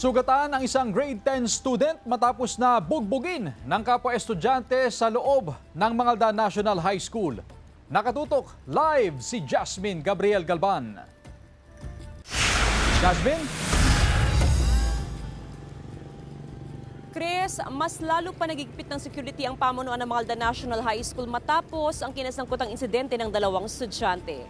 Sugatan ang isang grade 10 student matapos na bugbugin ng kapwa estudyante sa loob ng Mangaldan National High School. Nakatutok live si Jasmine Gabriel Galban. Jasmine? Chris, mas lalo pa nagigpit ng security ang pamunuan ng Mangaldan National High School matapos ang kinasangkutang insidente ng dalawang estudyante.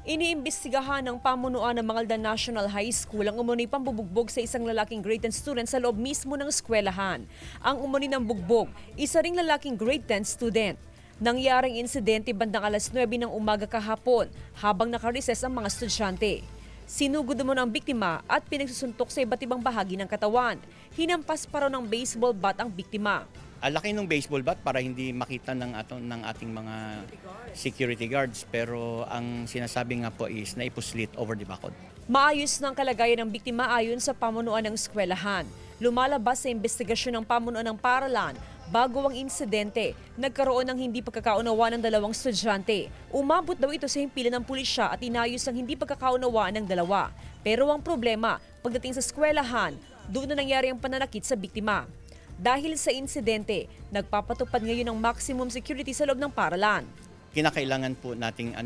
Iniimbestigahan ng pamunuan ng Mangaldan National High School ang umano'y pambubugbog sa isang lalaking grade 10 student sa loob mismo ng eskwelahan. Ang umano'y ng bugbog, isa ring lalaking grade 10 student. Nangyaring insidente bandang alas 9 ng umaga kahapon habang nakareses ang mga estudyante. Sinugod mo ng biktima at pinagsusuntok sa iba't ibang bahagi ng katawan. Hinampas pa raw ng baseball bat ang biktima. Laki ng baseball bat para hindi makita ng ating mga security guards, pero ang sinasabi nga po is naipuslit over the bakod. Maayos ng kalagayan ng biktima ayon sa pamunuan ng eskwelahan. Lumalabas sa investigasyon ng pamunuan ng paaralan bago ang insidente, nagkaroon ng hindi pagkakaunawaan ng dalawang estudyante. Umabot daw ito sa himpilan ng pulisya at inayos ang hindi pagkakaunawaan ng dalawa. Pero ang problema, pagdating sa eskwelahan, doon na nangyari ang pananakit sa biktima. Dahil sa insidente, nagpapatupad ngayon ng maximum security sa loob ng paaralan. Kinakailangan po nating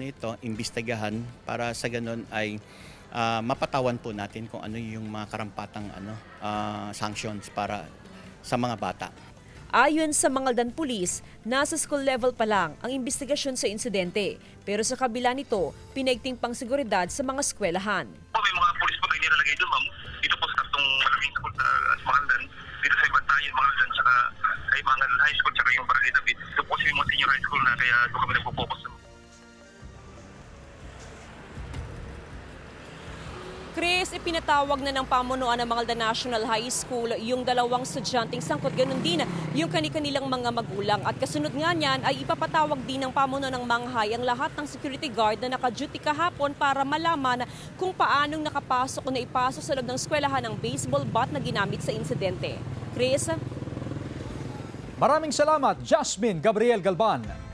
imbestigahan para sa ganun ay mapatawan po natin kung ano yung mga karampatang sanctions para sa mga bata. Ayon sa Mangaldan Police, nasa school level pa lang ang investigasyon sa insidente. Pero sa kabila nito, pinaigting pang seguridad sa mga eskwelahan. May mga pulis po tayo nilalagay doon, ma'am. Dito po sa itong malaking school sa Mangaldan. Dito sa Ibantayan, Mangaldan, saka ay Mangaldan High School, saka yung Barangay David. Ito po kasi yung mga senior high school na, kaya doon kami nagpo-focus. Chris, ipinatawag na ng pamunuan ng Mangaldan National High School yung dalawang estudyanteng sangkot. Ganun din yung kanilang mga magulang. At kasunod nga niyan ay ipapatawag din ng pamunuan ng Manghay ang lahat ng security guard na naka-duty kahapon para malaman kung paanong nakapasok o naipasok sa loob ng eskwelahan ng baseball bat na ginamit sa insidente. Chris? Maraming salamat, Jasmine Gabriel Galban.